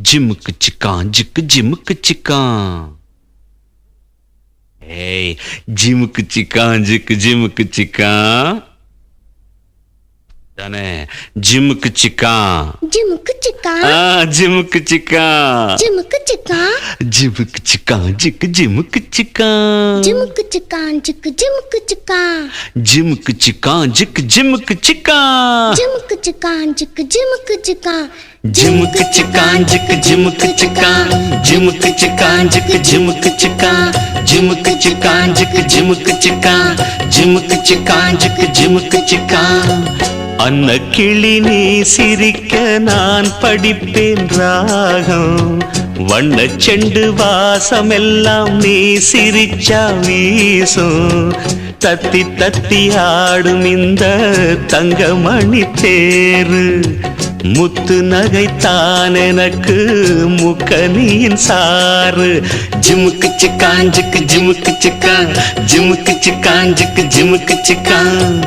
ஜிமுக்கு சிக்கான் ஜிக்கு ஜிமுக்கு சிக்கான். ஏய் ஜிமுக்கு சிக்கான் ஜிக்கு ஜிமுக்கு சிக்கான் தானே. ஜிமுக்கு சிக்கான் ஜிமுக்கு சிக்கான் ஜிமுக்கு சிக்கான் ஜிமுக்கு சிக்கான் ஜிமுக்கு சிக்கான் ஜிக்கு ஜிமுக்கு சிக்கான் ஜிமுக்கு சிக்கான் ஜிக்கு ஜிமுக்கு சிக்கான் ஜிமுக்கு சிக்கான் ஜிக்கு ஜிமுக்கு சிக்கான் ஜிமுக்கு சிக்கான் ஜிக்கு ஜிமுக்கு சிக்கான் ஜிமுக்கு சிக்கான் ஜிக்கு ஜிமுக்கு சிக்கான் ஜிமுக்கு சிக்கான் ஜிக்கு ஜிமுக்கு சிக்கான் ஜிமுக்கு சிக்கான் ஜிக்கு ஜிமுக்கு சிக்கான் ஜிமுக்கு சிக்கான் ஜிக்கு ஜிமுக்கு சிக்கான். அன்ன கிளி நீ சிரிக்க நான் படிப்பேன் ராகம், வண்ண செண்டு வாசமெல்லாம் நீ சிரிச்சா வீசும். தத்தி தத்தி ஆடும் இந்த தங்கமணி தேரு, முத்து நகைத்தான் எனக்கு முக்கனியின் சாறு. ஜிமுக்கு சிக்கான் ஜிக்கு ஜிமுக்கு சிக்கான் ஜிமுக்கு சிக்கான் ஜிக்கு ஜிமுக்கு சிக்கான்.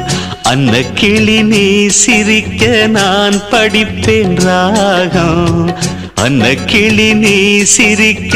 அன்ன கிளி நீ சிரிக்க நான் படிப்பேன் ராகம், அன்ன கிளி நீ சிரிக்க.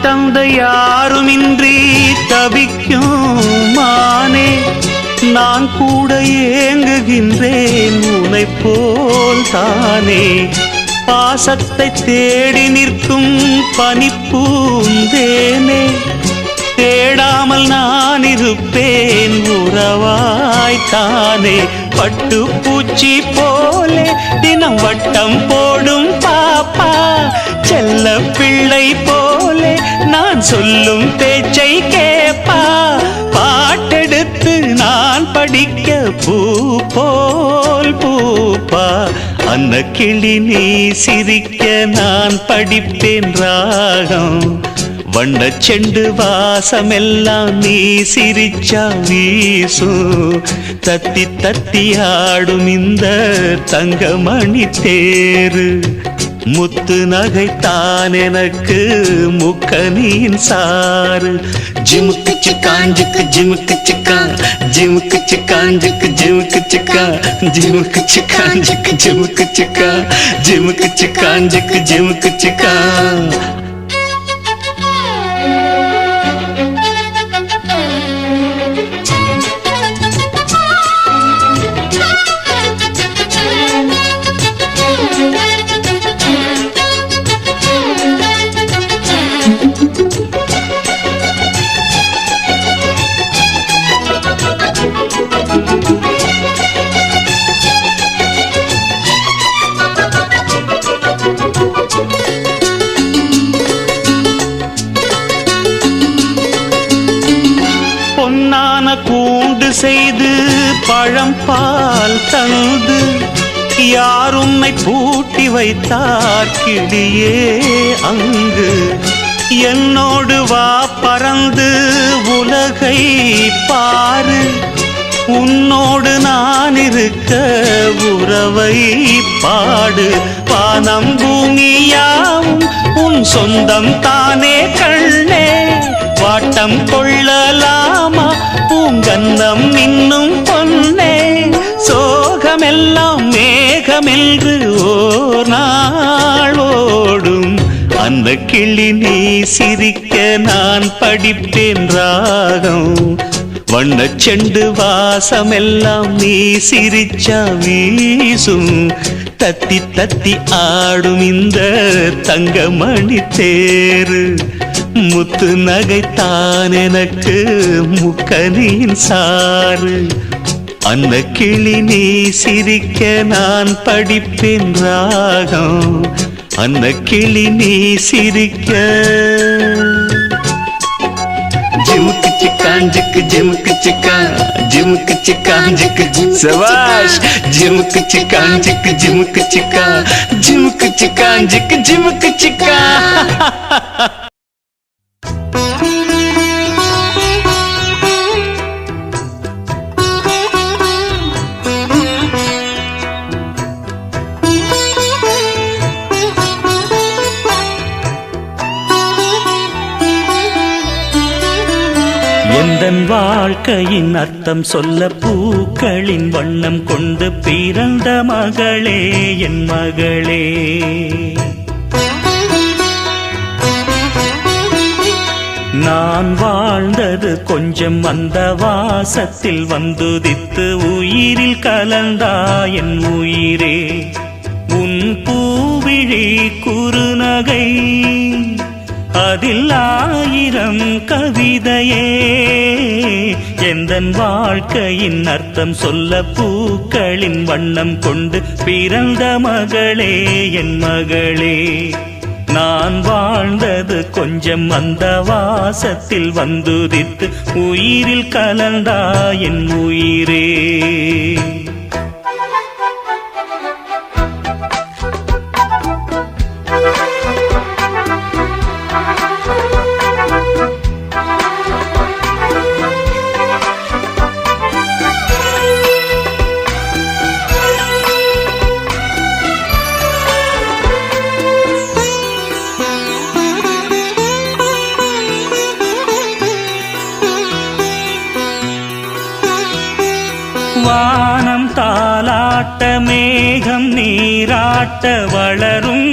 தந்தை யாருமின்றி தவிக்கும் மானே, நான் கூட ஏங்குகின்றேன் உன்னை போல் தானே. பாசத்தை தேடி நிற்கும் பனிப்பூந்தேனே, தேடாமல் நான் இருப்பேன் உறவாய்த்தானே. பட்டு பூச்சி போலே தினம் வட்டம் போடும் பாப்பா, செல்ல பிள்ளை போலே நான் சொல்லும் பேச்சை கேப்பா. பாட்டெடுத்து நான் படிக்க பூ போல் பூப்பா. அன்ன கிளி நீ சிரிக்க நான் படிப்பேன் ராகம், வண்ண செண்டு வாசமெல்லாம் நீ சிரிச்சா வீசும். தத்தி தத்தி ஆடும் இந்த தங்கமணி தேரு, முத்து நகைத்தான் எனக்கு முக்கனியின் சாறு. ஜிமுக்கு சிக்கான் ஜிக்கு ஜிமுக்கு சிக்கான் ஜிமுக்கு சிக்கான் ஜிக்கு ஜிமுக்கு சிக்கான் ஜிமுக்கு சிக்கான் ஜிக்கு ஜிமுக்கு சிக்கான் ஜிமுக்கு சிக்கான் ஜிக்கு ஜிமுக்கு சிக்கான். பொன்னான கூண்டு செய்து பழம் பால் தந்து, யார் உன்னை பூட்டி வைத்தார் கிளியே அங்கு. என்னோடு வா பறந்து உலகை பாரு, உன்னோடு நான் இருக்க உறவை பாடு. வானம் பூமியாவும் உன் சொந்தம் தானே கண்ணே, வாட்டம் கொள்ளலாமா பூங்கன்னம் இன்னும் பொன்னே. சோகமெல்லாம் மேகமென்று ஓர் நாள் ஓடும், அந்த கிளி நீ சிரிக்க நான் படிப்பேன் ராகம், வண்ண செண்டு வாசமெல்லாம் நீ சிரிச்சா வீசும். தத்தி தத்தி ஆடும் இந்த தங்கமணி தேரு, முத்து நகைத்தான் எனக்கு முக்கனியின் சாறு. அன்ன கிளி நீ சிரிக்க நான் படிப்பேன் ராகம், அன்ன கிளி நீ சிரிக்க. ஜிமுக்கு चिकान जिक जिमक चिका जिमक चिकान जिक सवाश जिमक चिकान जिक जिमक चिका जिमक चिकान जिक जिमक चिका எந்தன் வாழ்க்கையின் அர்த்தம் சொல்ல பூக்களின் வண்ணம் கொண்டு பிறந்த மகளே என் மகளே. நான் வாழ்ந்தது கொஞ்சம் அந்த வாசத்தில் வந்துதித்து உயிரில் கலந்தா என் உயிரே. உன் பூவிழி குறுநகை அதில் ஆயிரம் கவிதையே. எந்தன் வாழ்க்கையின் அர்த்தம் சொல்ல பூக்களின் வண்ணம் கொண்டு பிறந்த மகளே என் மகளே. நான் வாழ்ந்தது கொஞ்சம் அந்த வாசத்தில் வந்துதித்து உயிரில் கலந்தா என் உயிரே. வானம் தாலாட்ட மேகம் நீராட்ட வளரும்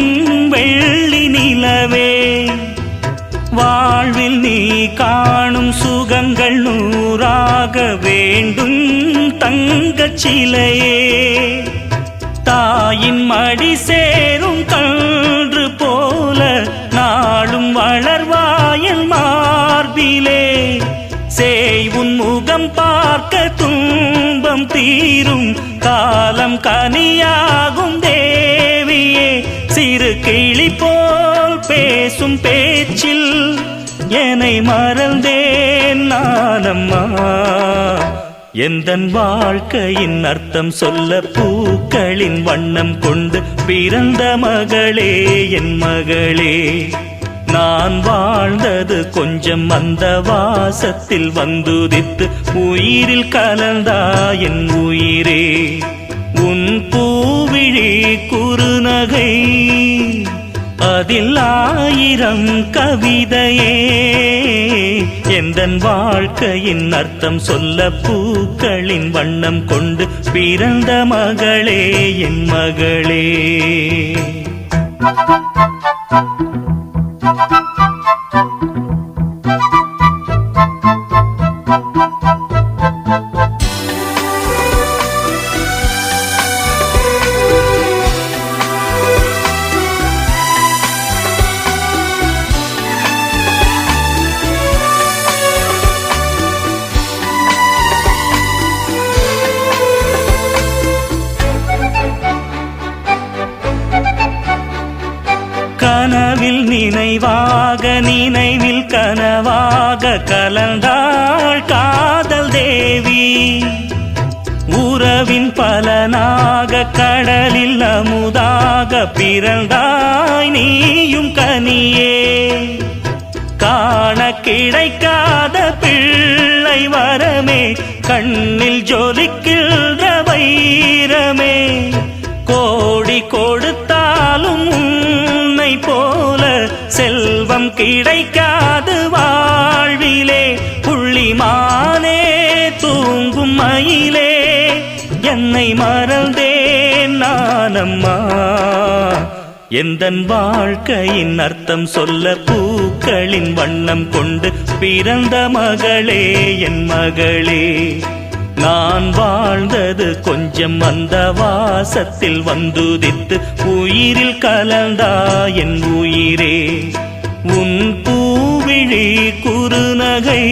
வெள்ளி நிலவே. வாழ்வில் நீ காணும் சுகங்கள் நூறாக வேண்டும் தங்கச் சிலையே. தாயின் மடி சேரும் கன்று போல நாளும் வளர்வாயல் மார்பிலே. சேய் உன் முகம் பார்க்க துன்பம் தீரும் காலம் கனியாகும் தேவியே. சிறு கிளி போல் பேசும் பேச்சில் என்னை மறந்தேன் நானம்மா. எந்தன் வாழ்க்கையின் அர்த்தம் சொல்ல பூக்களின் வண்ணம் கொண்டு பிறந்த மகளே என் மகளே. நான் வாழ்ந்தது கொஞ்சம் அந்த வாசத்தில் வந்துதித்து உயிரில் கலந்தா என் உயிரே. உன் பூவிழி குறுநகை அதில் ஆயிரம் கவிதையே. எந்தன் வாழ்க்கையின் அர்த்தம் சொல்ல பூக்களின் வண்ணம் கொண்டு பிறந்த மகளே என் மகளே. கனவில் நினைவாக நினைவில் கனவாக கலந்தாள் காதல் தேவி. உறவின் பலனாக கடலில் அமுதாக பிறந்தாய் நீயும் கனியே. காண கிடைக்காத பிள்ளை வரமே கண்ணில் ஜொலிக்கின்ற வைரமே. கோடி கொடுத்தாலும் உன்னை போல செல்வம் கிடைக்காது வாழ்விலே. புள்ளிமானே தூங்கும் மயிலே என்னை மறந்தேன் நானம்மா. எந்தன் வாழ்க்கையின் அர்த்தம் சொல்ல பூக்களின் வண்ணம் கொண்டு பிறந்த மகளே என் மகளே. நான் வாழ்ந்தது கொஞ்சம் அந்த வாசத்தில் வந்துதித்து உயிரில் கலந்தா என் உயிரே. உன் பூவிழி குறுநகை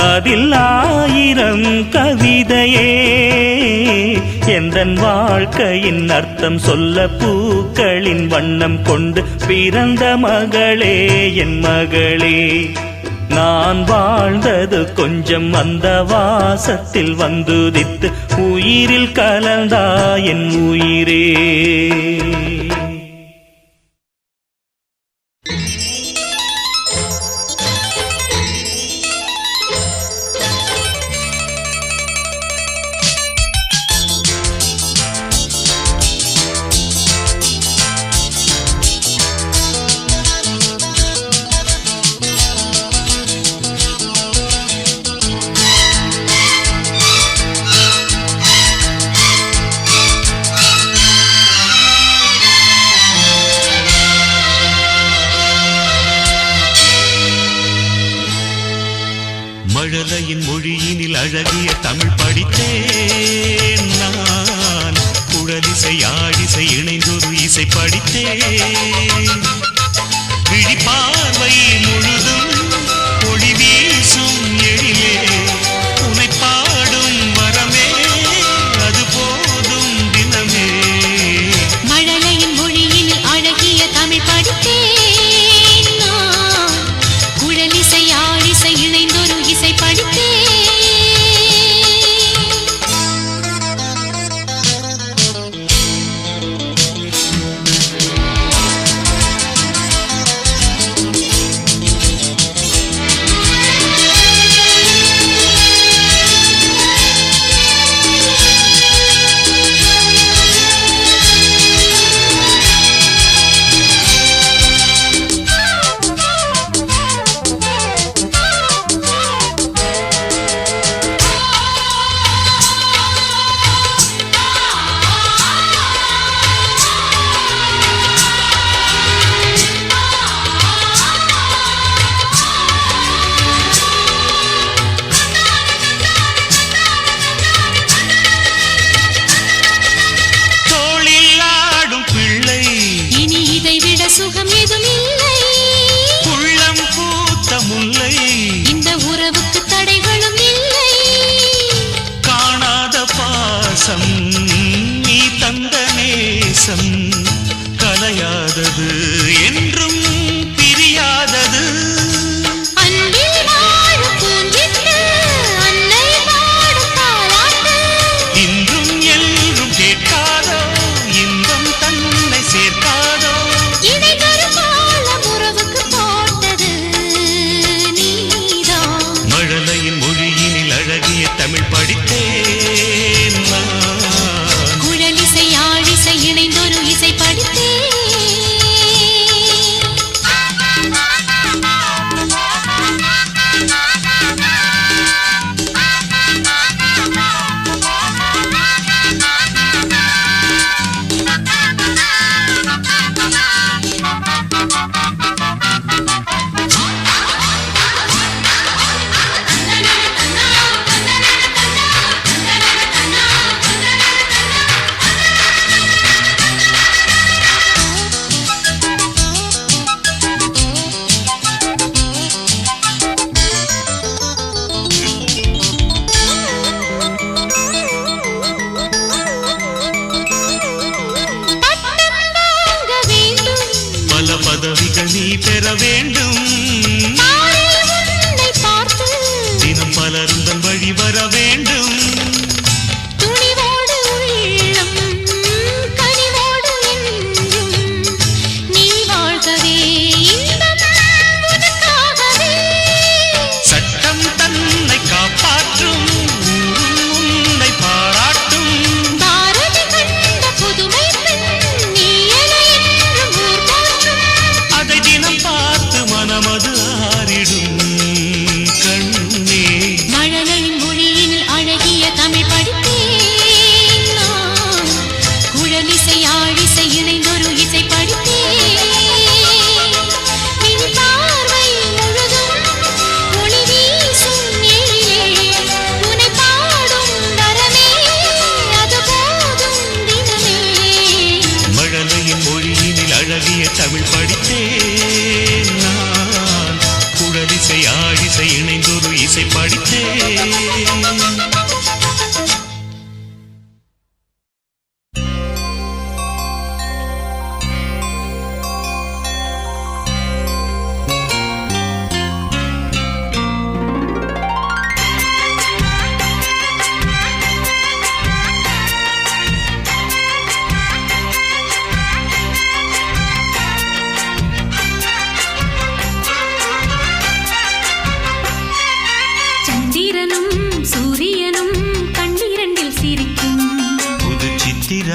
அதில் ஆயிரம் கவிதையே. எந்தன் வாழ்க்கையின் அர்த்தம் சொல்ல பூக்களின் வண்ணம் கொண்டு பிறந்த மகளே என் மகளே. நான் வாழ்ந்தது கொஞ்சம் அந்த வாசத்தில் வந்துதித்து உயிரில் கலந்தா என் உயிரே.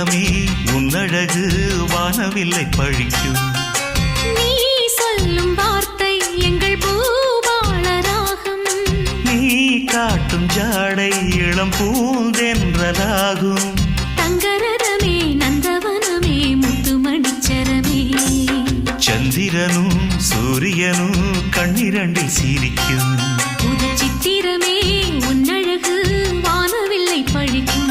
சித்திரமே உன்னழகு வானவில்லை பழிக்கும். நீ சொல்லும் வார்த்தை எங்கள் பூபாள ராகம். நீ காட்டும் ஜாடை இளம் பூந்தென்றலாகும். தங்கரதமே நந்தவனமே முத்துமணிச்சரமே. சந்திரனும் சூரியனும் கண்ணிரண்டில் சிரிக்கும். புது சித்திரமே உன்னழகு வானவில்லை பழிக்கும்.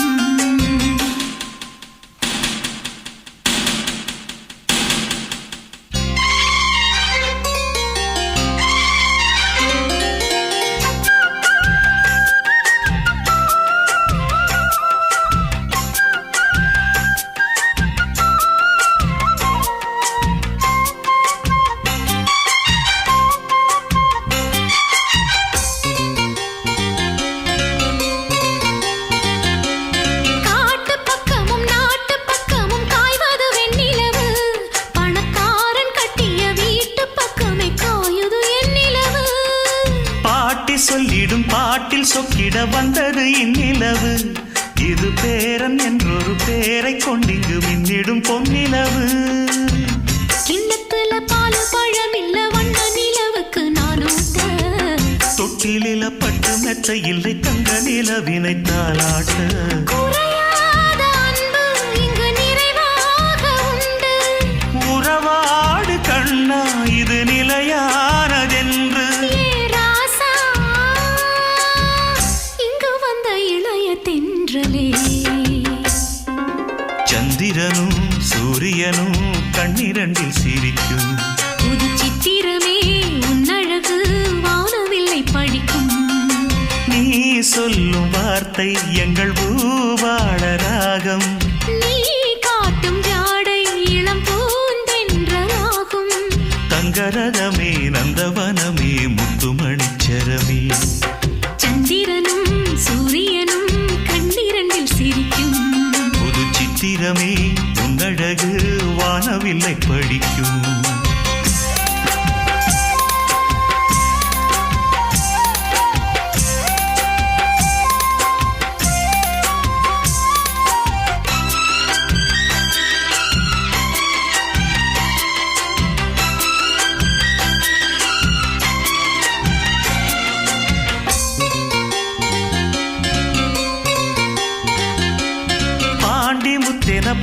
சொல்லிடும் பாட்டில் சொக்கிட வந்தது இந்நிலவு. இது பேரன் என்றொரு பேரை கொண்டிங்கு மின்னிடும் பொன்னிலவு. கிண்ணத்துல பால் பழமில்ல வண்ண நிலவுக்கு நான் ஊட்ட. தொட்டிலில பட்டு மெத்த இல்லை தங்க நிலவினை தாளாட்ட. குறையாத அன்பு இங்கு நிறைவாக உண்டு. உறவாடு கண்ணா இது நிலையானதென்று. சந்திரனும் சூரியனும் கண்ணிரண்டில் சிரிக்கும். புது சித்திரமே உன்னழகு வானவில்லை பழிக்கும். நீ சொல்லும் வார்த்தை எங்கள் பூபாள ராகம். நீ காட்டும் ஜாடை இளம் பூந்தென்றலாகும். தங்கரதமே நந்தவனமே முத்துமணிச்சரமே. சந்திரனும் சூரியனும் கண்ணிரண்டில் சிரிக்கும். புது சித்திரமே உன்னழகு வானவில்லை பழிக்கும்.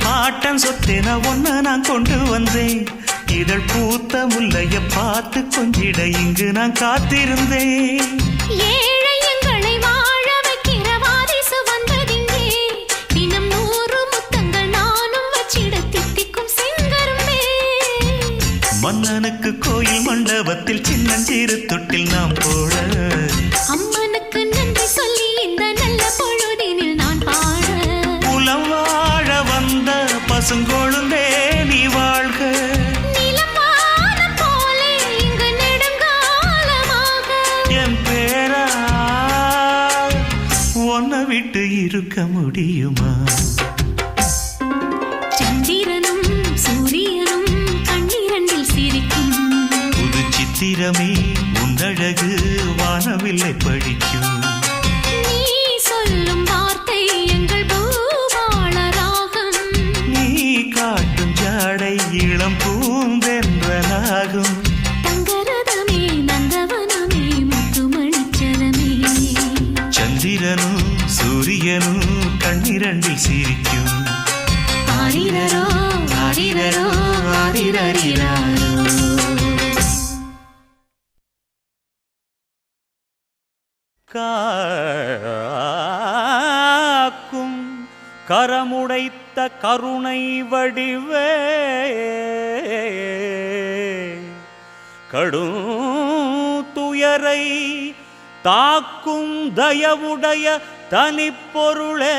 பாட்டன் சொத்தேன ஒன்ன நான் கொண்டு வந்தேன். இதழ் பூத்த முல்லைய பார்த்து கொஞ்சிட இங்கு நான் காத்திருந்தேன். ஏழை எங்களை வாழ வைக்கிற வாரிசு வந்ததிங்கே. தினம் 100 முத்தங்கள் நானும் வச்சிட தித்திக்கும் செங்கரும்பே. மன்னனுக்கு கோயில் மண்டபத்தில் சின்னஞ்சிறு தொட்டில் நாம் போட. அம்மனுக்கு நன்றி சொல்லி இந்த நல்ல பொழுதினில் நான் பாட. புலம் வாழ வந்த பசுங்கொழுந்தே நீ வாழ்க. நிலவானம் போலே இங்கு நெடுங்காலமாக என் பேரா உன்னை விட்டு இருக்க முடியுமா? சந்திரனும் சூரியனும் கண்ணிரண்டில் சிரிக்கும். புது சித்திரமே உன்னழகு வானவில்லை பழிக்கும். நீ சொல்லும் வார்த்தை எங்கள் பூபாள ராகம். நீ காட்டும் ஜாடை இளம் பூந்தென்றலாகும். தங்கரதமே நந்தவனமே முத்துமணிச்சரமே. சந்திரனும் சூரியனும் கண்ணிரண்டில் சிரிக்கும். ஆரிரரோ ஆரிரரோ ஆரிரரிராரோ. காக்கும் கரமுடைத்த கருணை வடிவே கடும் துயரை தாக்கும் தயவுடைய தனிப்பொருளே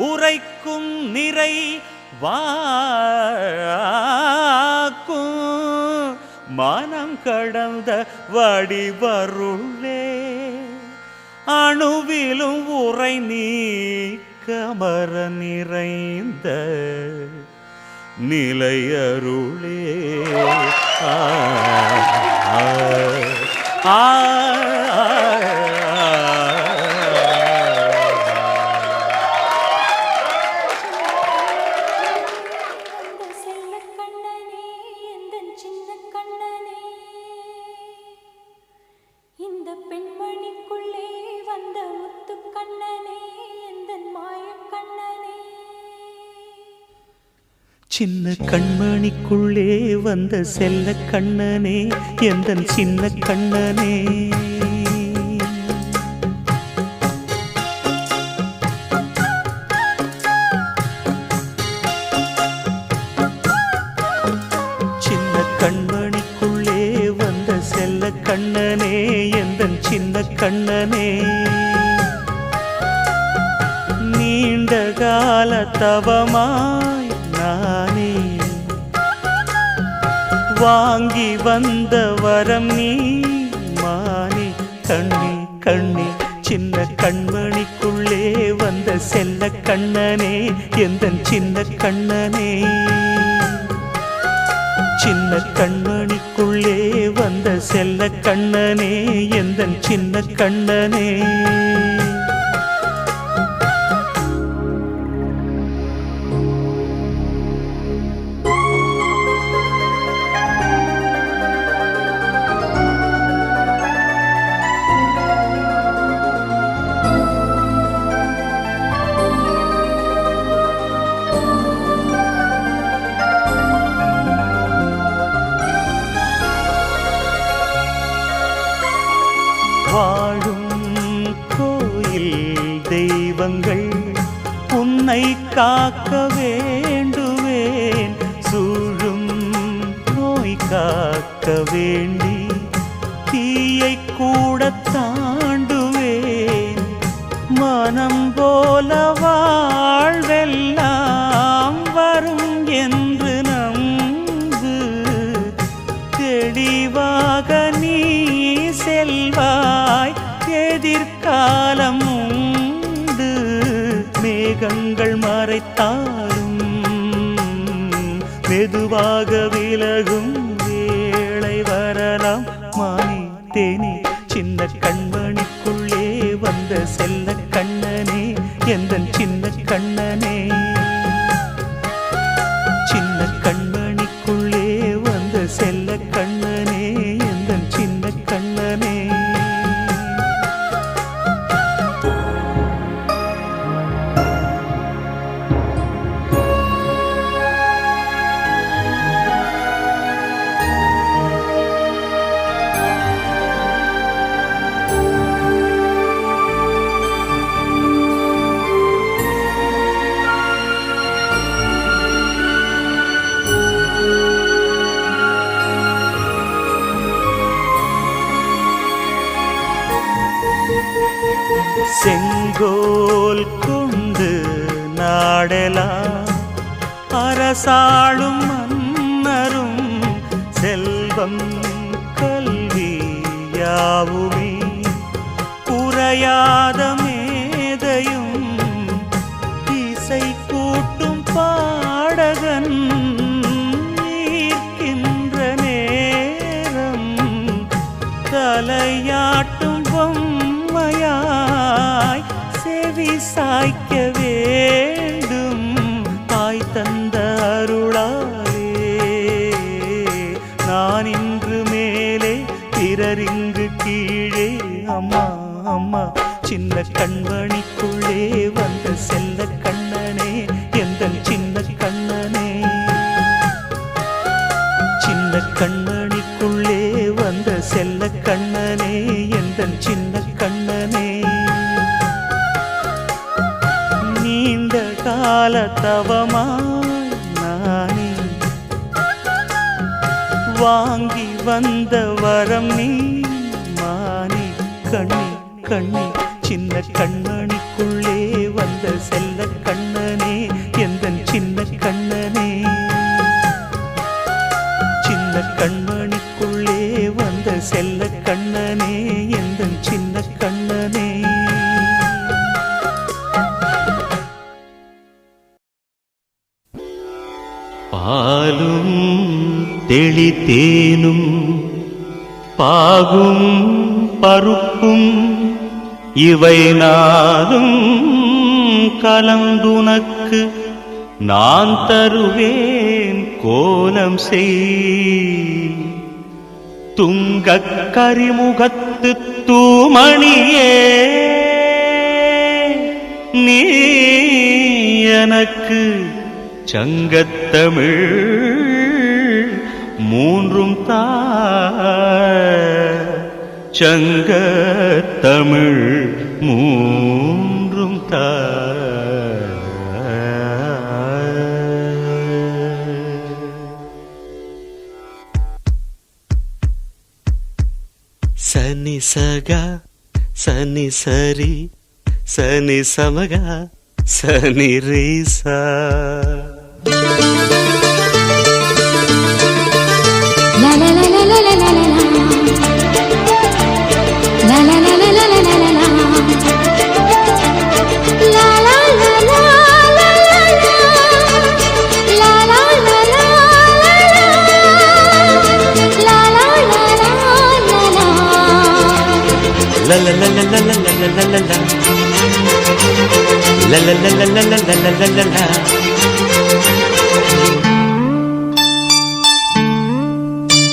உரைக்கும் நிறை வாக்கும் மனம் கடந்த வடிவருளே அணுவிலும் உரை நீக்கமர நிறைந்த நிலையருளே ஆ வந்த முத்து கண்ணனே எந்தன் மாய கண்ணனே சின்ன கண்மணிக்குள்ளே வந்த செல்ல கண்ணனே எந்தன் சின்ன கண்ணனே சின்ன கண்மணிக்குள்ளே வந்த செல்ல கண்ணனே எந்தன் சின்ன கண்ணனே நீண்ட கால தவமாய் நானே வாங்கி வந்த வரம் நீ மானே கண்ணே கண்ணே சின்ன கண்மணிக்குள்ளே வந்த செல்ல கண்ணனே எந்தன் சின்ன கண்ணனே சின்ன கண்மணிக்குள்ளே வந்த செல்ல கண்ணனே எந்தன் சின்ன கண்ணனே வாழும் கோயில் தெய்வங்கள் உன்னை காக்க வேண்டுவேன் சூழும் நோய் காக்க வேண்டி தீயை கூட தாண்டுவேன் மனம் போல வாழ்வெல்லாம் வரும் என்று நம்பு தெளிவாக நீ செல்வாய் எதிர்காலம் உண்டு மேகங்கள் மறைத்தாலும் மெதுவாக விலகும் வேளை வரலாம் மானே தேனே சின்ன கண்மணிக்குள்ளே வந்த செல்ல கண்ணனே எந்தன் சின்ன கண்ணனே சின்ன கண்மணிக்குள்ளே வந்த செல்ல கண்ணனே எந்தன் சின்ன கண்ணனே செங்கோல் கொண்டு நாடலாம் அரசாளும் மன்னரும் செல்வம் கல்வி யாவுமே குறையாத மேதையும் இசை கூட்டும் பாடகன் ஈர்க்கின்ற நேரம் தலையாட்டும் பொம்மையாய் செவி சாய்க்க வேண்டும் தாய் தந்த அருளாலே நான் இன்று மேலே பிறரிங்கு கீழே அம்மா அம்மா சின்ன கண்மணிக்குள்ளே வந்த செல்ல கண்ணனே எந்தன் சின்ன கண்ணனே சின்ன கண்மணிக்குள்ளே வந்த செல்ல கண்ணனே எந்தன் சின்ன கண்ணனே நீண்ட கால தவமாய் நானே வாங்கி வந்த வரம் நீ மானே கண்ணே கண்ணே சின்ன கண்மணிக்குள்ளே வந்த செல்ல கண்ணனே எந்தன் சின்ன கண்ணனே சின்ன கண்மணிக்குள்ளே வந்த செல்ல கண்ணனே எந்தன் சின்ன கண்ணனே பாலும் தெளித்தேனும் பாகும் பருப்பும் இவை நாளும் கலந்துனக்கு நான் தருவேன் கோலம் செய் துங்கக் கரிமுகத்து தூமணியே சங்கத்தமிழ் மூன்றும் சங்கத்தமிழ் மூன்றும் சனி சகா சனி சரி சனி சமகா சனி ரீசா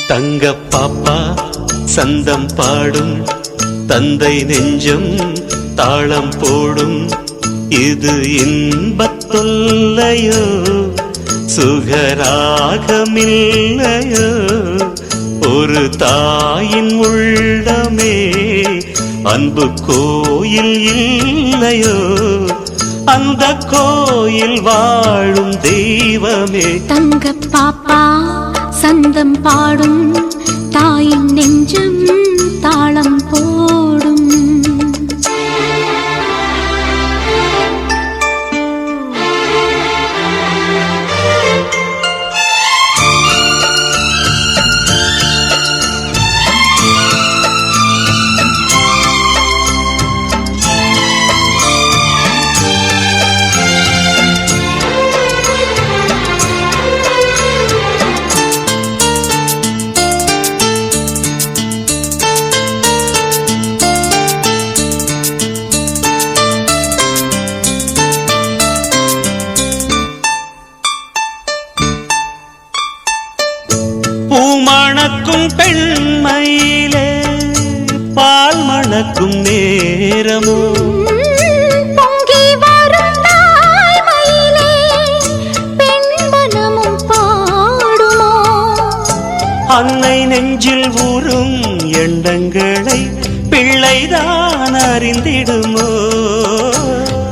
தங்க பாப்பா சந்தம் பாடும் தந்தை நெஞ்சம் தாளம் போடும் இது இன்பத்தொல்லையோ சுகராகமில்லையோ ஒரு தாயின் உள்ளமே அன்பு கோயில் இல்லையோ அந்த கோயில் வாழும் தெய்வமே தங்க பாப்பா சந்தம் பாடும் தாயின் நெஞ்சம் தாளம் போடும் பூமணக்கும் பெண்மையிலே பால் மணக்கும் நேரமோ பொங்கி வரும் தாய்மையிலே பெண் மனமும் பாடுமோ அன்னை நெஞ்சில் ஊறும் எண்ணங்களை பிள்ளைதான் அறிந்திடுமோ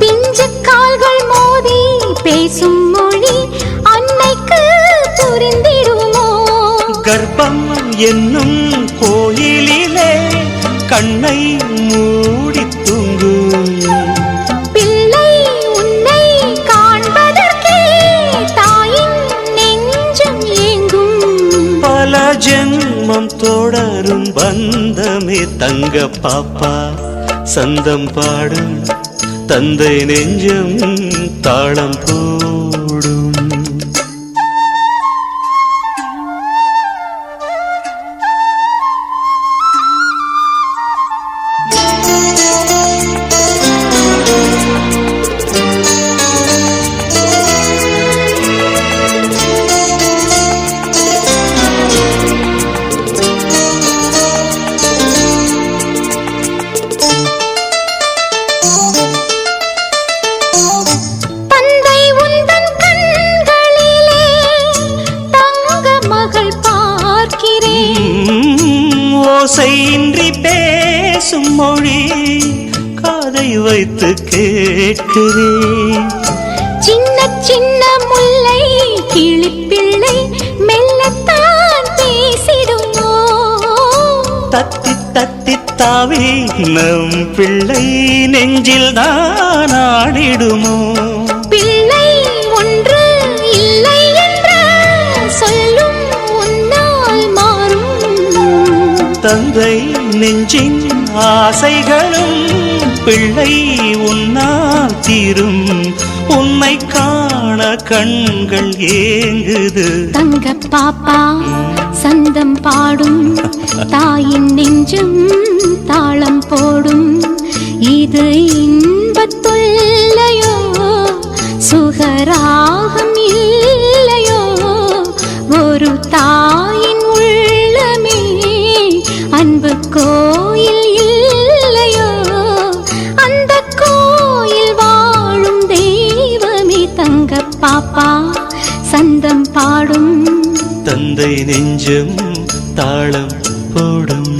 பிஞ்சு கால்கள் மோதி பேசும் மொழி அன்னைக்கு புரிந்திடுமோ கர்ப்பம் என்னும் கோயிலிலே கண்ணை மூடி தூங்கும் பிள்ளை உன்னை காண்பதற்கே தாயின் நெஞ்சம் ஏங்கும் பல ஜென்மம் தொடரும் பந்தமே தங்க பாப்பா சந்தம் பாடும் தந்தை நெஞ்சம் தாளம் போடும் ஓசையின்றி பேசும் மொழி காதை வைத்து கேட்கிறேன் சின்ன சின்ன முல்லை கிளிப்பிள்ளை மெல்லத்தான் பேசிடுமோ தத்தி தத்தி தாவி நம் பிள்ளை நெஞ்சில் தான் ஆடிடுமோ பிள்ளை ஒன்று இல்லை என்று சொல்லும் உன்னால் மாறும் தந்தை நெஞ்சின் ஆசைகளும் பிள்ளை உன்னால் தீரும் உன்னை காண கண்கள் ஏங்குது தங்க பாப்பா சந்தம் பாடும் தாயின் நெஞ்சம் தாளம் போடும் இது இன்பத்தொல்லையோ சுகராகம் இல்லையோ ஒரு தாயின் உள்ளமே அன்பு கோயில் இல்லையோ அந்த கோயில் வாழும் தெய்வமே தங்க பாப்பா தந்தை நெஞ்சம் தாளம் போடும்